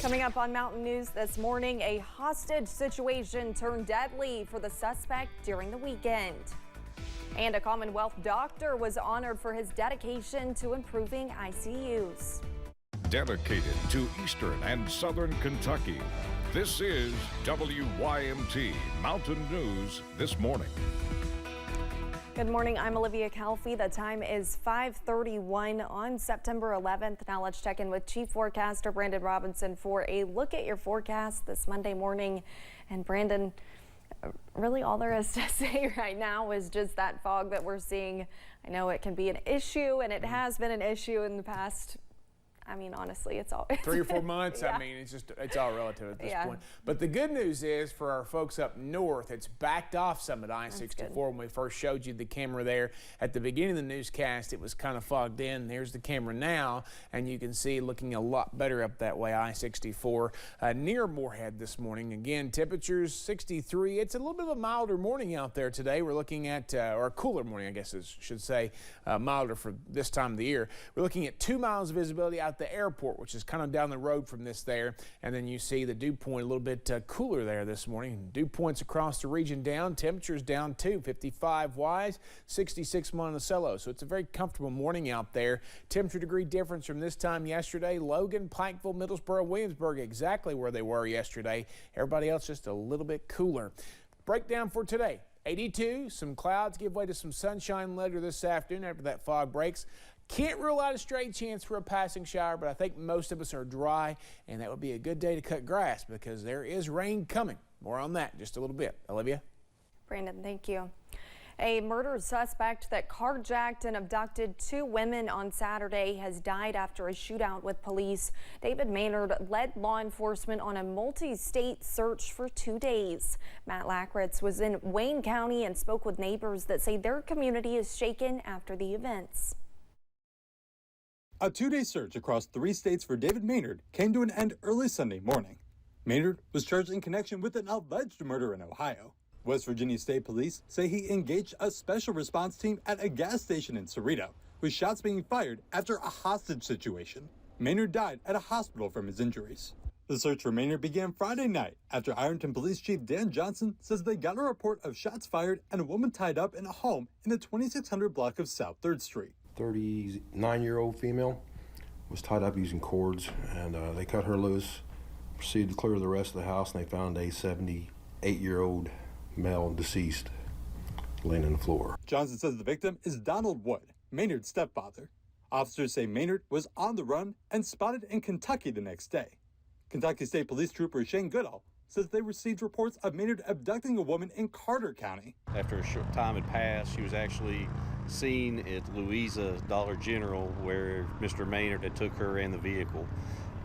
Coming up on Mountain News this morning, a hostage situation turned deadly for the suspect during the weekend. And a Commonwealth doctor was honored for his dedication to improving ICUs. Dedicated to Eastern and Southern Kentucky, this is WYMT Mountain News This Morning. Good morning, I'm Olivia Calfee. The time is 5:31 on September 11th. Now let's check in with Chief Forecaster Brandon Robinson for a look at your forecast this Monday morning. And Brandon, really all there is to say right now is just that fog that we're seeing. I know it can be an issue, and it has been an issue in the past. I mean, honestly, it's all 3 or 4 months. Yeah. I mean, it's all relative at this point. But the good news is for our folks up north, it's backed off some at I-64. When we first showed you the camera there at the beginning of the newscast, it was kind of fogged in. There's the camera now, and you can see looking a lot better up that way, I-64 near Moorhead this morning. Again, temperatures 63. It's a little bit of a milder morning out there today. We're looking at, or a cooler morning, I guess I should say, milder for this time of the year. We're looking at 2 miles of visibility out the airport, which is kind of down the road from this there, and then you see the dew point a little bit cooler there this morning. Dew points across the region down, temperatures down too, 55 Wise, 66 Monticello, so it's a very comfortable morning out there. Temperature degree difference from this time yesterday: Logan, Pikeville, Middlesboro, Williamsburg exactly where they were yesterday. Everybody else just a little bit cooler. Breakdown for today: 82, some clouds give way to some sunshine later this afternoon after that fog breaks. Can't rule out a stray chance for a passing shower, but I think most of us are dry, and that would be a good day to cut grass because there is rain coming. More on that in just a little bit. Olivia? Brandon, thank you. A murder suspect that carjacked and abducted 2 women on Saturday has died after a shootout with police. David Maynard led law enforcement on a multi-state search for 2 days. Matt Lackritz was in Wayne County and spoke with neighbors that say their community is shaken after the events. A 2-day search across 3 states for David Maynard came to an end early Sunday morning. Maynard was charged in connection with an alleged murder in Ohio. West Virginia State Police say he engaged a special response team at a gas station in Cerrito, with shots being fired after a hostage situation. Maynard died at a hospital from his injuries. The search for Maynard began Friday night after Ironton Police Chief Dan Johnson says they got a report of shots fired and a woman tied up in a home in the 2600 block of South 3rd Street. 39-year-old female was tied up using cords, and they cut her loose, proceeded to clear the rest of the house, and they found a 78-year-old male deceased laying on the floor. Johnson says the victim is Donald Wood, Maynard's stepfather. Officers say Maynard was on the run and spotted in Kentucky the next day. Kentucky State Police Trooper Shane Goodall says they received reports of Maynard abducting a woman in Carter County. After a short time had passed, she was actually seen at Louisa Dollar General, where Mr. Maynard had took her and the vehicle.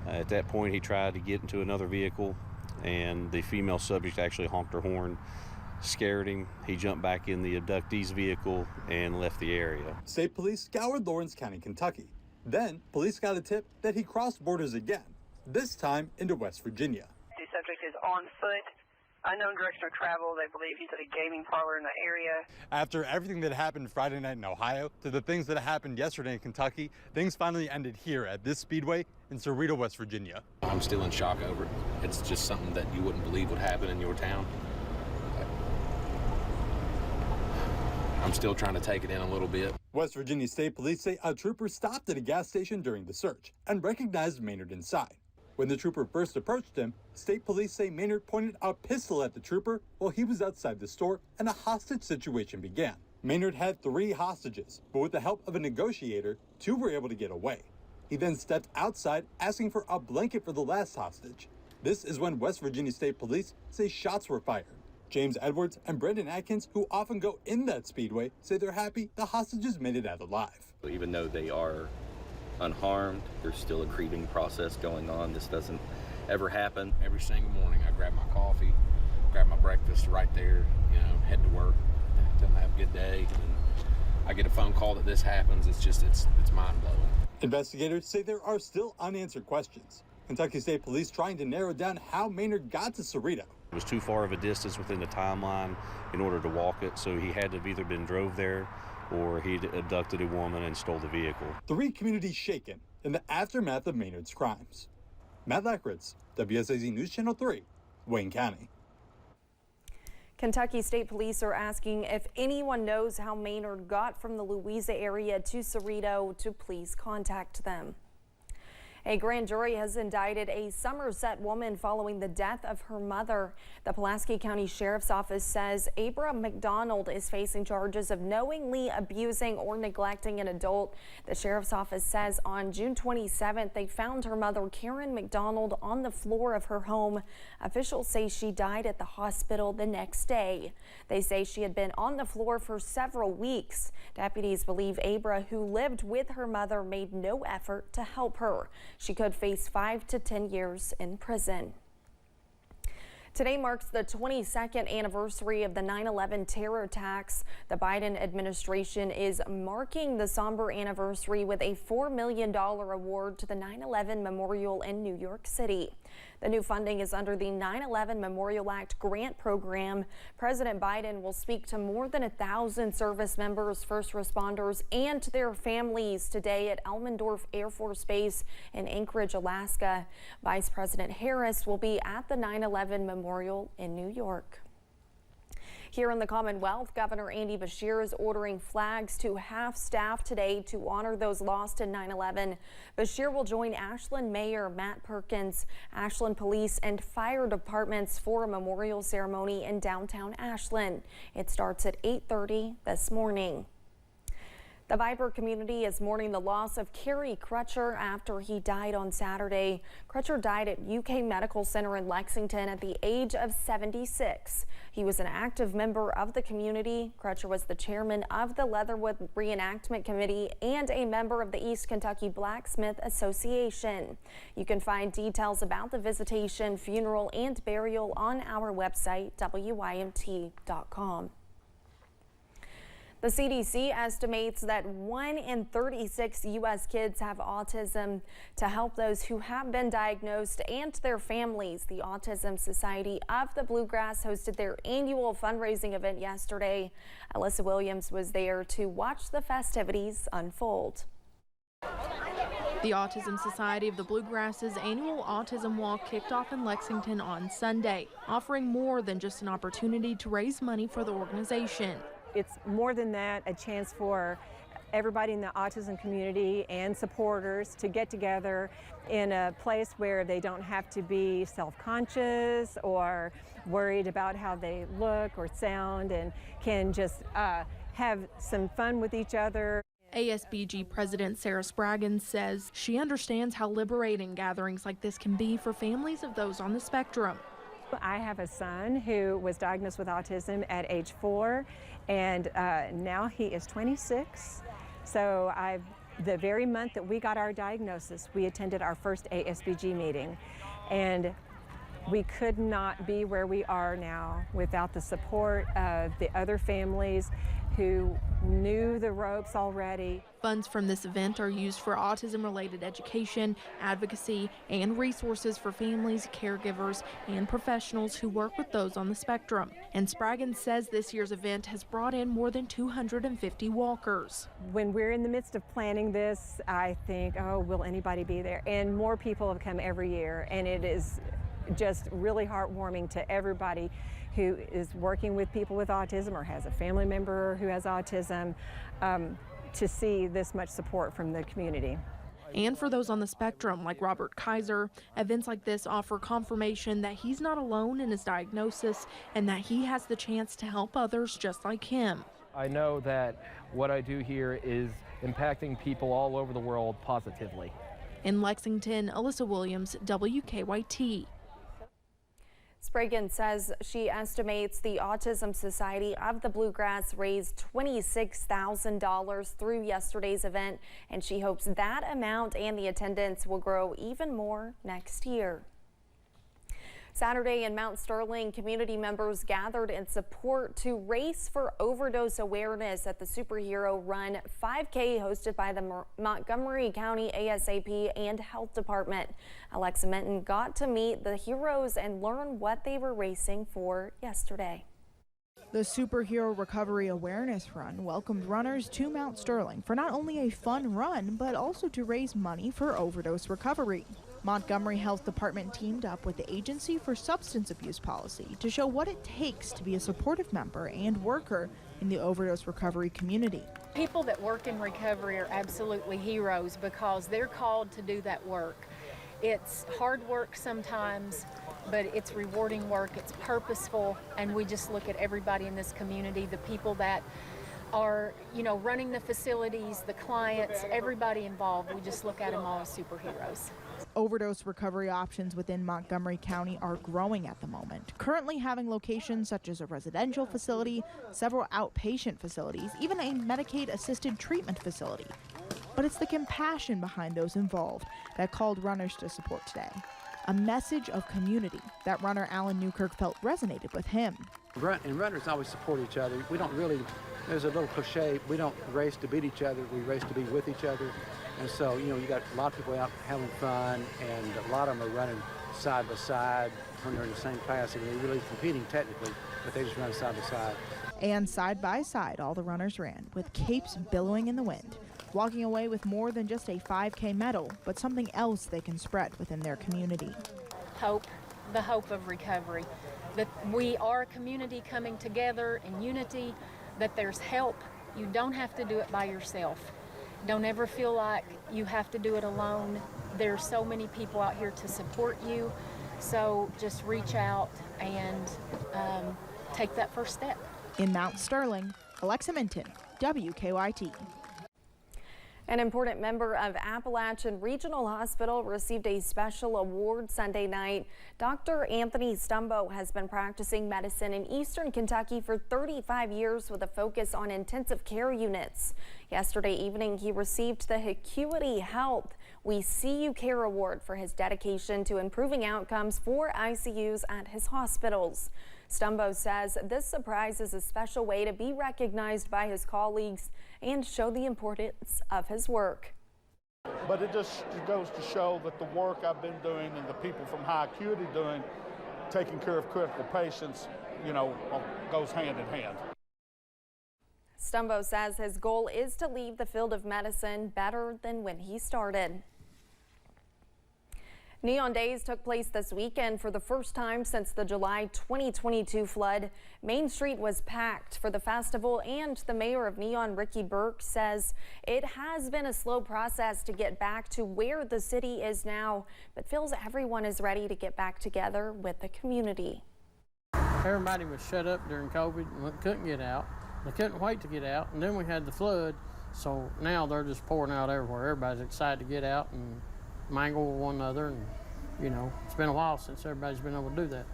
At that point, he tried to get into another vehicle, and the female subject actually honked her horn, scared him. He jumped back in the abductee's vehicle and left the area. State police scoured Lawrence County, Kentucky. Then, police got a tip that he crossed borders again, this time into West Virginia. The subject is on foot, unknown direction of travel. They believe he's at a gaming parlor in the area. After everything that happened Friday night in Ohio to the things that happened yesterday in Kentucky, things finally ended here at this speedway in Cerrito, West Virginia. I'm still in shock over it. It's just something that you wouldn't believe would happen in your town. I'm still trying to take it in a little bit. West Virginia State Police say a trooper stopped at a gas station during the search and recognized Maynard inside. When the trooper first approached him, state police say Maynard pointed a pistol at the trooper while he was outside the store and a hostage situation began. Maynard had 3 hostages, but with the help of a negotiator, 2 were able to get away. He then stepped outside asking for a blanket for the last hostage. This is when West Virginia State Police say shots were fired. James Edwards and Brendan Atkins, who often go in that speedway, say they're happy the hostages made it out alive. Even though they are unharmed, there's still a grieving process going on. This doesn't ever happen. Every single morning I grab my coffee, grab my breakfast right there, head to work, tell them I have a good day, and I get a phone call that this happens. It's mind-blowing. Investigators say there are still unanswered questions. Kentucky State Police trying to narrow down how Maynard got to Cerrito. It was too far of a distance within the timeline in order to walk it, so he had to have either been drove there or he'd abducted a woman and stole the vehicle. 3 communities shaken in the aftermath of Maynard's crimes. Matt Lackritz, WSAZ News Channel 3, Wayne County. Kentucky State Police are asking if anyone knows how Maynard got from the Louisa area to Cerrito to please contact them. A grand jury has indicted a Somerset woman following the death of her mother. The Pulaski County Sheriff's Office says Abra McDonald is facing charges of knowingly abusing or neglecting an adult. The Sheriff's Office says on June 27th, they found her mother, Karen McDonald, on the floor of her home. Officials say she died at the hospital the next day. They say she had been on the floor for several weeks. Deputies believe Abra, who lived with her mother, made no effort to help her. She could face 5 to 10 years in prison. Today marks the 22nd anniversary of the 9/11 terror attacks. The Biden administration is marking the somber anniversary with a $4 million award to the 9/11 Memorial in New York City. The new funding is under the 9/11 Memorial Act grant program. President Biden will speak to more than 1,000 service members, first responders, and their families today at Elmendorf Air Force Base in Anchorage, Alaska. Vice President Harris will be at the 9/11 Memorial in New York. Here in the Commonwealth, Governor Andy Beshear is ordering flags to half-staff today to honor those lost in 9/11. Beshear will join Ashland Mayor Matt Perkins, Ashland Police and Fire Departments for a memorial ceremony in downtown Ashland. It starts at 8:30 this morning. The Viper community is mourning the loss of Kerry Crutcher after he died on Saturday. Crutcher died at UK Medical Center in Lexington at the age of 76. He was an active member of the community. Crutcher was the chairman of the Leatherwood Reenactment Committee and a member of the East Kentucky Blacksmith Association. You can find details about the visitation, funeral, and burial on our website, WYMT.com. The CDC estimates that 1 in 36 U.S. kids have autism. To help those who have been diagnosed and their families, the Autism Society of the Bluegrass hosted their annual fundraising event yesterday. Alyssa Williams was there to watch the festivities unfold. The Autism Society of the Bluegrass's annual Autism Wall kicked off in Lexington on Sunday, offering more than just an opportunity to raise money for the organization. It's more than that, a chance for everybody in the autism community and supporters to get together in a place where they don't have to be self-conscious or worried about how they look or sound, and can just have some fun with each other. ASBG President Sarah Spraggins says she understands how liberating gatherings like this can be for families of those on the spectrum. I have a son who was diagnosed with autism at age 4, and now he is 26. So the very month that we got our diagnosis, we attended our first ASBG meeting, and we could not be where we are now without the support of the other families who knew the ropes already. Funds from this event are used for autism-related education, advocacy, and resources for families, caregivers, and professionals who work with those on the spectrum. And Spraggins says this year's event has brought in more than 250 walkers. When we're in the midst of planning this, I think, oh, will anybody be there? And more people have come every year, and it is just really heartwarming to everybody who is working with people with autism or has a family member who has autism, to see this much support from the community. And for those on the spectrum, like Robert Kaiser, events like this offer confirmation that he's not alone in his diagnosis and that he has the chance to help others just like him. I know that what I do here is impacting people all over the world positively. In Lexington, Alyssa Williams, WKYT. Spraggins says she estimates the Autism Society of the Bluegrass raised $26,000 through yesterday's event, and she hopes that amount and the attendance will grow even more next year. Saturday in Mount Sterling, community members gathered in support to race for overdose awareness at the Superhero Run 5K hosted by the Montgomery County ASAP and Health Department. Alexa Minton got to meet the heroes and learn what they were racing for yesterday. The Superhero Recovery Awareness Run welcomed runners to Mount Sterling for not only a fun run, but also to raise money for overdose recovery. Montgomery Health Department teamed up with the Agency for Substance Abuse Policy to show what it takes to be a supportive member and worker in the overdose recovery community. People that work in recovery are absolutely heroes because they're called to do that work. It's hard work sometimes, but it's rewarding work, it's purposeful, and we just look at everybody in this community, the people that are, running the facilities, the clients, everybody involved. We just look at them all as superheroes. Overdose recovery options within Montgomery County are growing at the moment, currently having locations such as a residential facility, several outpatient facilities, even a Medicaid-assisted treatment facility. But it's the compassion behind those involved that called runners to support today. A message of community that runner Alan Newkirk felt resonated with him. And runners always support each other. We don't really, there's a little cliche, we don't race to beat each other, we race to be with each other. And so, you got a lot of people out having fun, and a lot of them are running side by side when they're in the same class, and they're really competing technically, but they just run side by side. And side by side, all the runners ran, with capes billowing in the wind, walking away with more than just a 5K medal, but something else they can spread within their community. Hope, the hope of recovery, that we are a community coming together in unity, that there's help. You don't have to do it by yourself. Don't ever feel like you have to do it alone. There's so many people out here to support you, so just reach out and take that first step. In Mount Sterling, Alexa Minton, WKYT. An important member of Appalachian Regional Hospital received a special award Sunday night. Dr. Anthony Stumbo has been practicing medicine in Eastern Kentucky for 35 years with a focus on intensive care units. Yesterday evening, he received the Acuity Health We See You Care Award for his dedication to improving outcomes for ICUs at his hospitals. Stumbo says this surprise is a special way to be recognized by his colleagues and show the importance of his work. But it just goes to show that the work I've been doing and the people from High Acuity doing, taking care of critical patients, goes hand in hand. Stumbo says his goal is to leave the field of medicine better than when he started. Neon Days took place this weekend for the first time since the July 2022 flood. Main Street was packed for the festival, and the mayor of Neon, Ricky Burke, says it has been a slow process to get back to where the city is now, but feels everyone is ready to get back together with the community. Everybody was shut up during COVID and couldn't get out. They couldn't wait to get out, and then we had the flood, so now they're just pouring out everywhere. Everybody's excited to get out and mingle with one another, and it's been a while since everybody's been able to do that.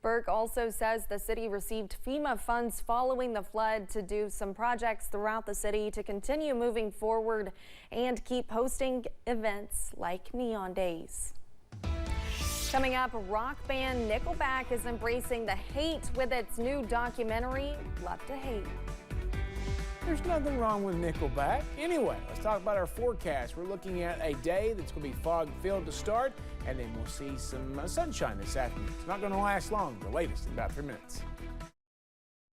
Burke also says the city received FEMA funds following the flood to do some projects throughout the city to continue moving forward and keep hosting events like Neon Days. Coming up, rock band Nickelback is embracing the hate with its new documentary, Love to Hate. There's nothing wrong with Nickelback. Anyway, let's talk about our forecast. We're looking at a day that's going to be fog-filled to start, and then we'll see some sunshine this afternoon. It's not going to last long. The latest in about 3 minutes.